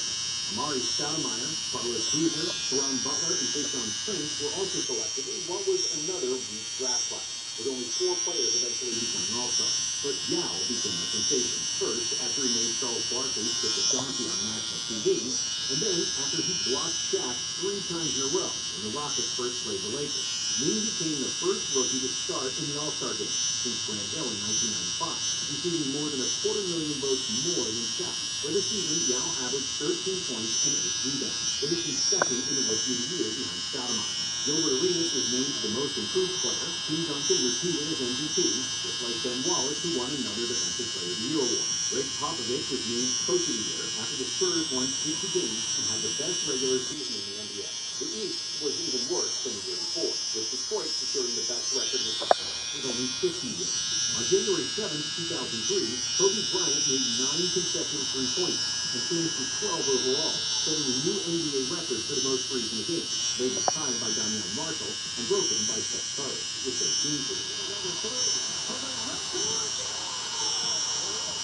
Amari Stoudemire, Carlos Boozer, Sharon Butler, and Tayshaun Prince were also selected in what was another weak draft class, with only 4 players eventually becoming all-stars. But Yao became a sensation, first after he made Charles Barkley kick a donkey on national TV, and then after he blocked Shaq 3 times in a row when the Rockets first played the Lakers. Ming became the first rookie to start in the All-Star game since Grant Hill in 1995, receiving more than 250,000 votes more than Shaq. For the season, Yao averaged 13 points and 8 rebounds, finishing second in the Rookie of the Year behind Stoudemire. Gilbert Arenas was named the most improved player. Tim Duncan repeated as MVP, just like Ben Wallace, who won another Defensive Player of the Year award. Greg Popovich was named Coach of the Year after the Spurs won 50 games and had the best regular season in the NBA. The East was even worse than the year before, with Detroit securing the best record in the season with only 50 wins. On January 7, 2003, Kobe Bryant made 9 consecutive three-pointers and finished with 12 overall, setting a new NBA record for the most threes in the game, later tied by Damian Marshall and broken by Seth Curry with 13 threes.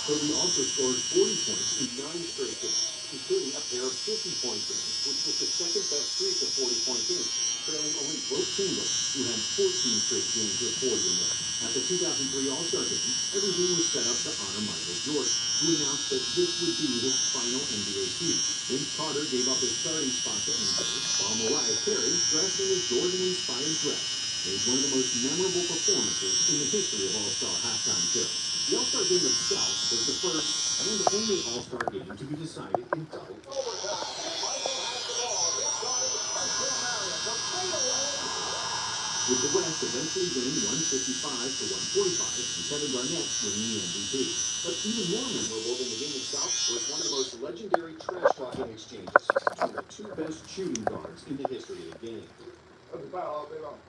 Kobe also scored 40 points in 9 straight games, including a pair of 50-point games, which was the second-best streak of 40-point games, trailing only Wilt Chamberlain, who had 14 straight games with 40 or more. At the 2003 All-Star Game, everything was set up to honor Michael Jordan, who announced that this would be his final NBA season. Vince Carter gave up his starting spot to MJ, while Mariah Carey, dressed in a Jordan-inspired dress, made one of the most memorable performances in the history of All-Star halftime shows. The All-Star Game itself was the first and only All-Star Game to be decided in double overtime. With the West eventually winning 155 to 145, and Kevin Garnett winning the MVP. But even more memorable than the game itself was one of the most legendary trash-talking exchanges between the 2 best shooting guards in the history of the game. That's about all day long.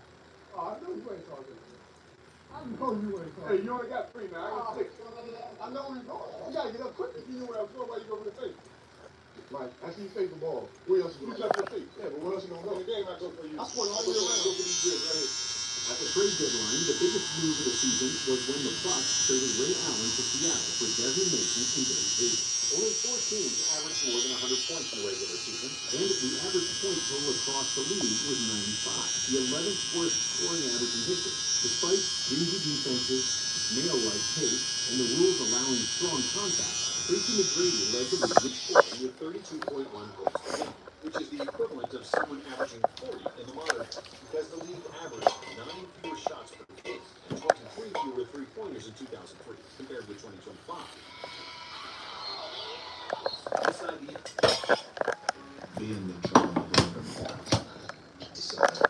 Oh, I know you ain't talking. I know you ain't talking. Hey, you only got 3 now. I got 6. I know where you're going. You gotta get up quick if you know where I'm going. Why you go for the tape? Right. After you take the ball, where else you going? You left your feet. Yeah, but where else you gonna go? In the game, I go for you. I scored all the way around. Go for these grids right here. At the trade deadline, the biggest move of the season was when the Bucks traded Ray Allen to Seattle for Desmond Mason and Dave Hayes. Only 4 teams averaged more than 100 points in the regular season, and the average point total across the league was 95, the 11th worst scoring average in history. Despite stingy defenses, snail-like pace, and the rules allowing strong contact, Tracy McGrady led the league in scoring with 32.1 points per game, which is the equivalent of someone averaging 40 in the modern, because the league averaged 9 fewer shots per game and 23 fewer three-pointers in 2003 compared with 2025. Inside the Being the drama decided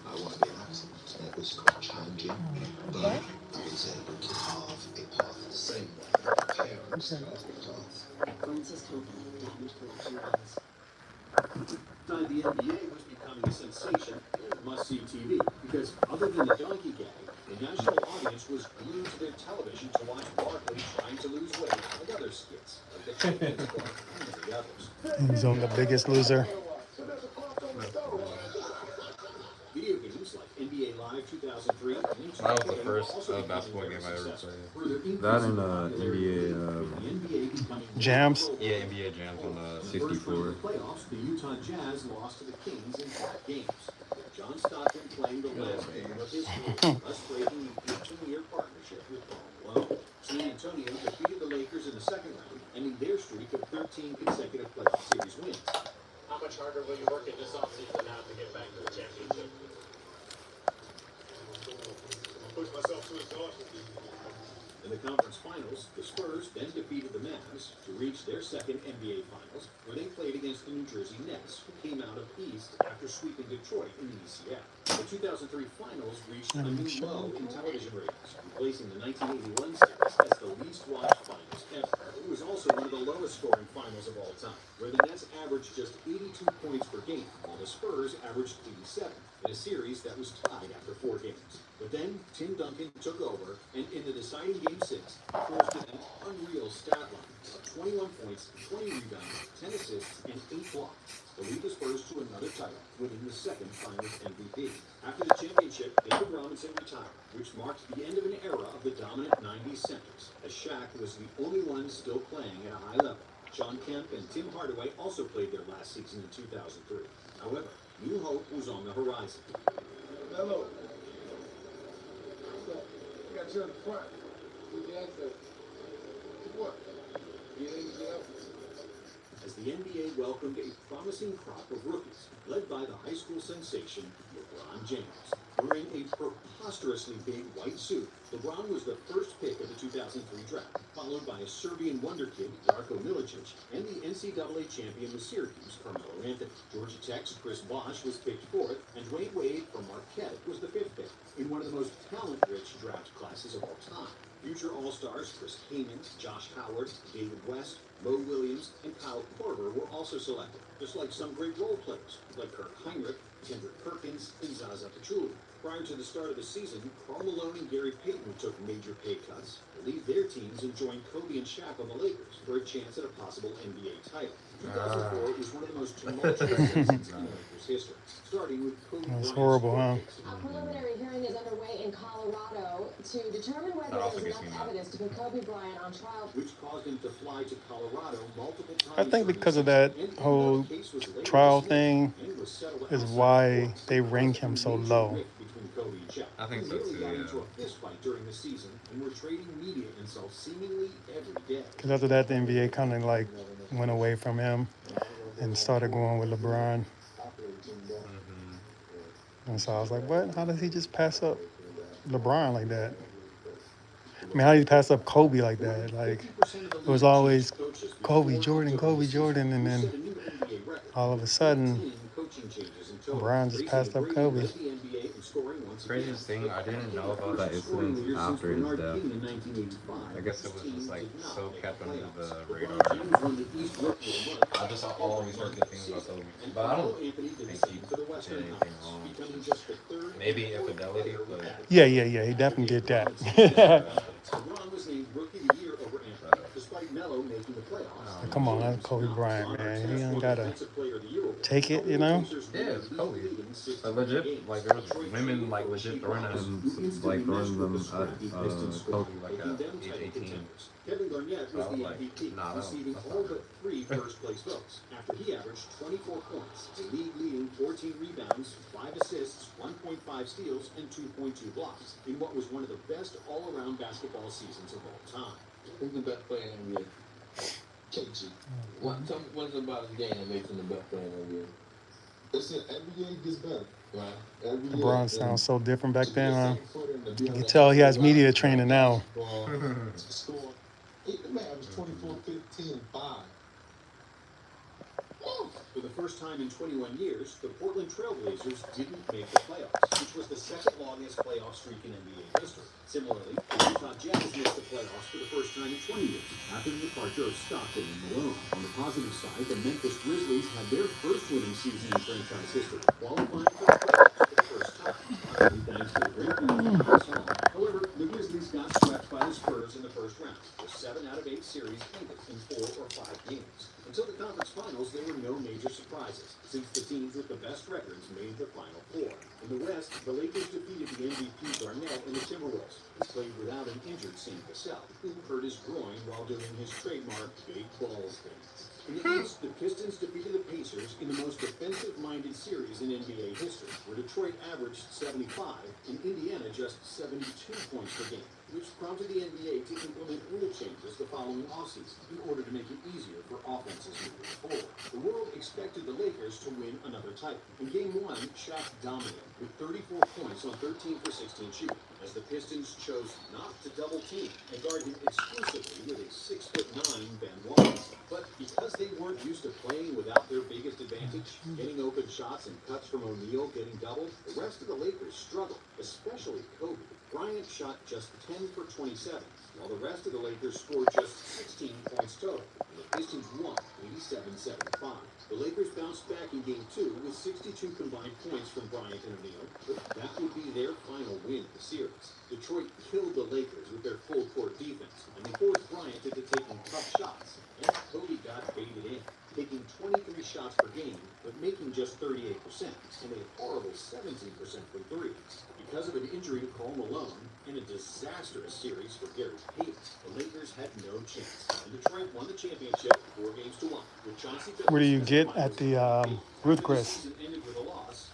I want to be an actor. It was quite challenging, but I was able to carve a path the same way parents carved a path. Francis Coppola, damage for 2 months. Inside the NBA was becoming a sensation and must-see TV, because other than the donkey gang, the national audience was glued to their television to watch Barkley trying to lose weight and other skits, like the Champions Club and many others. He's on The Biggest Loser. Video games like NBA Live 2005-2003, and in That was the 2K first also became basketball very game I ever successful, played. further That increasing and the popularity NBA, with the NBA becoming more Jams? global. yeah, NBA Jams on In the first round 64. of the playoffs, the Utah Jazz lost to the Kings in 5 games, with John Stockton playing the last game of his career, thus breaking the 18-year partnership with Paul Malone. San Antonio defeated the Lakers in the second round, ending their streak of 13 consecutive playoff series wins. How much harder will you work in this offseason now to get back to the championship? Push myself to exhaustion. In the conference finals, the Spurs then defeated the Mavs to reach their second NBA Finals, where they played against the New Jersey Nets, who came out of East after sweeping Detroit in the ECF. The 2003 Finals reached a new low in television ratings, replacing the 1981 series as the least watched Finals ever. It was also one of the lowest scoring Finals of all time, where the Nets averaged just 82 points per game, while the Spurs averaged 87, in a series that was tied after 4 games. But then, Tim Duncan took over, and in the deciding Game 6, posted an unreal stat line of 21 points, 20 rebounds, 10 assists, and 8 blocks to lead the Spurs to another title, winning the second Finals MVP. After the championship, David Robinson retired, which marked the end of an era of the dominant 90s centers, as Shaq was the only one still playing at a high level. John Kemp and Tim Hardaway also played their last season in 2003. However, new hope was on the horizon. Hello. What's up? I got you in the front. Who's the answer? What? You need help? As the NBA welcomed a promising crop of rookies, led by the high school sensation LeBron James. Wearing a preposterously big white suit, LeBron was the first pick of the 2003 draft, followed by a Serbian wonder kid, Darko Milicic, and the NCAA champion with Syracuse, Carmelo Anthony. Georgia Tech's Chris Bosh was picked 4th, and Dwayne Wade from Marquette was the 5th pick, in one of the most talent-rich draft classes of all time. Future All-Stars Chris Kaman, Josh Howard, David West, Mo Williams, and Kyle Korver were also selected, just like some great role players, like Kirk Heinrich, Kendrick Perkins, and Zaza Pachulia. Prior to the start of the season, Karl Malone and Gary Payton took major pay cuts to leave their teams and join Kobe and Shaq on the Lakers for a chance at a possible NBA title. 2004 was one of the most tumultuous seasons in Lakers history, starting with Kobe That's Bryant's horrible, huh? A preliminary hearing is underway in Colorado to determine whether also there's gets me enough mad. evidence to put Kobe Bryant on trial. which caused him to fly to Colorado multiple times. I think during the because of season, that and whole the case was later trial dismissed thing and was settled is outside why the courts, they rank causing him a so major low. rift between Kobe and Shaq. I think They so nearly too, got yeah. into a fist fight during the season and were trading media insults seemingly every day. Because after that, the NBA kind of like went away from him and started going with LeBron. And so I was like, what? How does he just pass up LeBron like that? I mean, how do you pass up Kobe like that? Like, it was always Kobe, Jordan, and then all of a sudden, LeBron just passed up Kobe. Craziest thing, I didn't know about that incident after his death. I guess it was just like so kept under the radar. I just always heard good things about Kobe, but I don't think he did anything wrong. Maybe infidelity, but Yeah, he definitely did that. LeBron was named Rookie of the Year over Anthony, despite Melo making the playoffs. Come on, that's Kobe Bryant, man. He don't gotta take it, you know? yeah, it's Kobe. Like legit, like there was women like legit throwing them, like throwing them at Kobe like at age 18. Kevin Garnett So was I the was like, MVP, nah, receiving that's all not but 3 first-place votes, after he averaged 24 points, a league-leading 14 rebounds, 5 assists, 1.5 steals, and 2.2 blocks, in what was one of the best all-around basketball seasons of all time. Who's the best player in the NBA? KG. Tell me what's about his game that makes him the best player in the NBA? Listen, every year gets better. Right. Every year. LeBron sounds so different back then, huh? You You can tell he has media training now. Score. The man was 24, 15, and 5. For the first time in 21 years, the Portland Trailblazers didn't make the playoffs, which was the second longest playoff streak in NBA history. Similarly, the Utah Jazz missed the playoffs for the first time in 20 years, after the departure of Stockton and Malone. On the positive side, the Memphis Grizzlies had their first winning season in franchise history, qualifying for the playoffs for the first time, partly thanks to the great play of Chris Paul. However, the Grizzlies got swept by the Spurs in the first round, with 7 out of 8 series ended in 4 or 5 games. Until the conference finals, there were no major surprises, since The teams with the best records made the Final Four. In the West, the Lakers defeated the MVP Garnett and the Timberwolves, who played without an injured Sam Cassell, who hurt his groin while doing his trademark big balls thing. In the East, the Pistons defeated the Pacers in the most defensive-minded series in NBA history, where Detroit averaged 75 and Indiana just 72 points per game, which prompted the NBA to implement rule changes the following offseason in order to make it easier for offenses moving forward. The world expected the Lakers to win another title. In Game 1, Shaq dominated with 34 points on 13 for 16 shooting, as the Pistons chose not to double team and guard him exclusively with a 6'9" Ben Wallace. But because they weren't used to playing without their biggest advantage, getting open shots and cuts from O'Neal getting doubled, the rest of the Lakers struggled, especially Kobe. Bryant shot just 10 for 27, while the rest of the Lakers scored just 16 points total. And the Pistons won 87-75. The Lakers bounced back in Game 2 with 62 combined points from Bryant and O'Neal, but that would be their final win of the series. Detroit killed the Lakers with their full-court defense, and they forced Bryant into taking tough shots, and Kobe got baited in, taking 23 shots per game, but making just 38%, and a horrible 17% from three. Because of an injury to Karl Malone and a disastrous series for Gary Payton, the Lakers had no chance, and Detroit won the championship 4-1, with Chauncey Billups. What do you get at the Ruth Chris? Season ended with a loss.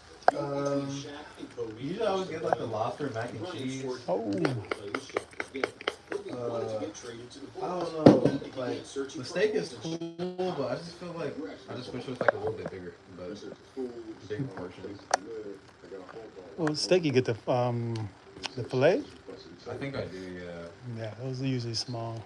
Usually I would get like the lobster mac and cheese. Oh. I don't know, like the steak is cool, but I just feel like I just wish it was like a little bit bigger, but bigger portions. Well, steak, you get the fillet? I think I do, yeah. Yeah, those are usually small.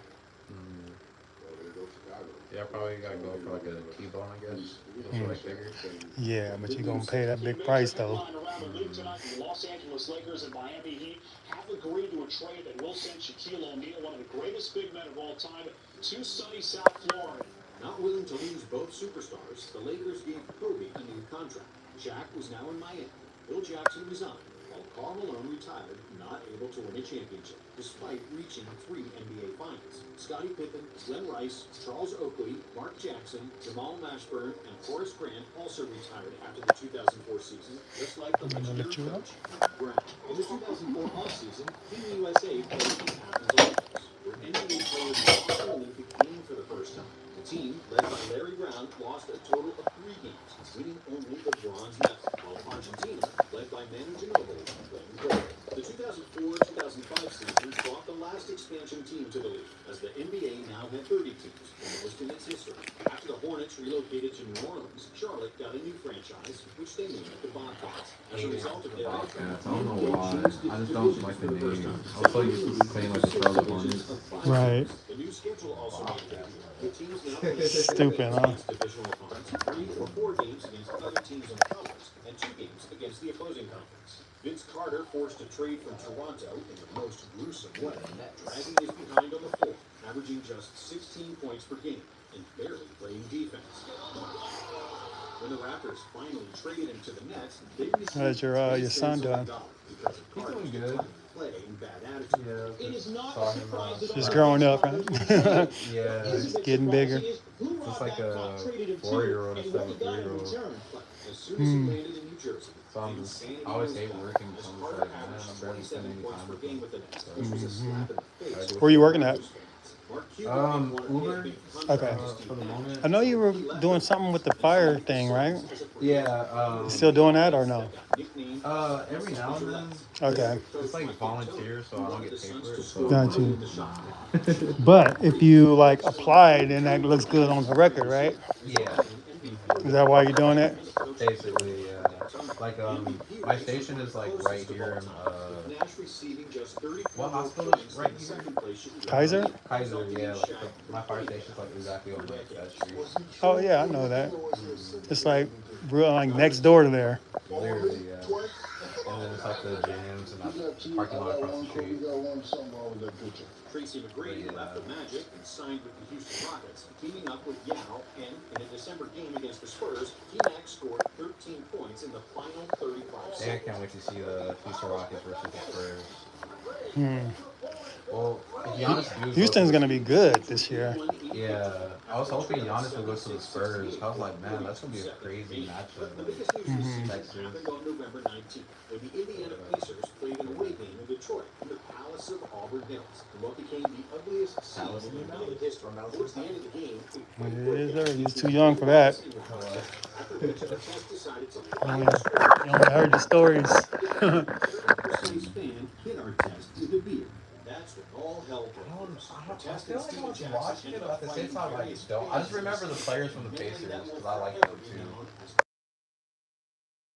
Yeah, I probably gotta go for like a T-bone, I guess. Like bigger. Yeah, but you're gonna pay that big price though. Around the league tonight, the Los Angeles Lakers and Miami Heat have agreed to a trade that will send Shaquille O'Neal, one of the greatest big men of all time, to sunny South Florida. Not willing to lose both superstars, the Lakers gave Kobe a new contract. Shaq was now in Miami. Bill Jackson resigned, while Karl Malone retired, not able to win a championship, despite reaching 3 NBA Finals. Scottie Pippen, Glenn Rice, Charles Oakley, Mark Jackson, Jamal Mashburn, and Horace Grant also retired after the 2004 season, just like the legendary coach, Mike Brown. In the 2004 offseason, Team USA played the Athens Olympics, where NBA players lost the Olympic game for the first time. The team, led by Larry Brown, lost a total of 3 games, winning only the bronze medal, while Argentina, led by Manu Ginobili, won gold. The 2004-2005 season brought the last expansion team to the league, as the NBA now had 30 teams, the most in its history. After the Hornets relocated to New Orleans, Charlotte got a new franchise, which they named the Bobcats. As a result of their Bobcats, I don't know why. I just don't like the name. I'm so used to saying like the Charlotte Hornets. Right. The new schedule also made it. The teams now Stupid, huh? divisional opponents, 3 or 4 games against other teams in the conference, and 2 games against the opposing conference. Vince Carter forced a trade from Toronto in the most gruesome way, dragging his behind on the floor, averaging just 16 points per game, and barely playing defense. When the Raptors finally traded him to the Nets, they How's your son doing? because of Carter's good. play and bad attitude. Yeah, It is not saw a him. surprise at all. Just growing up, right? Yeah, It's getting bigger. just like a 4-year-old or 7-3-year-old. As soon as he landed in New Jersey, So I'm just, I always hate working because I'm just like, man, I'm barely spending any time with them. Where you working at? Uber. Okay. For the moment. I know you were doing something with the fire thing, right? Yeah. You still doing that or no? Every now and then. Okay. It's like volunteer, so I don't get paid for it. So. Got you. But if you like apply, then that looks good on the record, right? Yeah. Is that why you're doing it? Basically, yeah. Like my station is like right here in what hospital is right here? Kaiser? Kaiser, yeah. Like my fire station's like exactly on that street. Oh yeah, I know that. It's like real like next door to there. Literally, yeah. And then it's like the gyms and the parking lot across the street. Tracy McGrady left the Magic and signed with the Houston Rockets, teaming up with Yao, and in a December game against the Spurs, T-Mac scored 13 points in the final 35 seconds. Yeah, I can't wait to see the Houston Rockets versus the Spurs. Hmm. Well, if Giannis do Houston's gonna be good this year. Yeah, I was hoping Giannis would go to the Spurs. I was like, man, that's gonna be a crazy matchup. Like, Texas. happened on November 19th, when the Indiana Pacers played an away game in Detroit in the Palace of Auburn Hills, in what became the ugliest season in NBA history. Towards the end of the game, He's too young for that. You only heard the stories. Precise fan hit our test with a beer. That's when all hell broke loose. I feel like I was watching it, but at the same time, I just don't. I just remember the players from the Pacers because I like them too.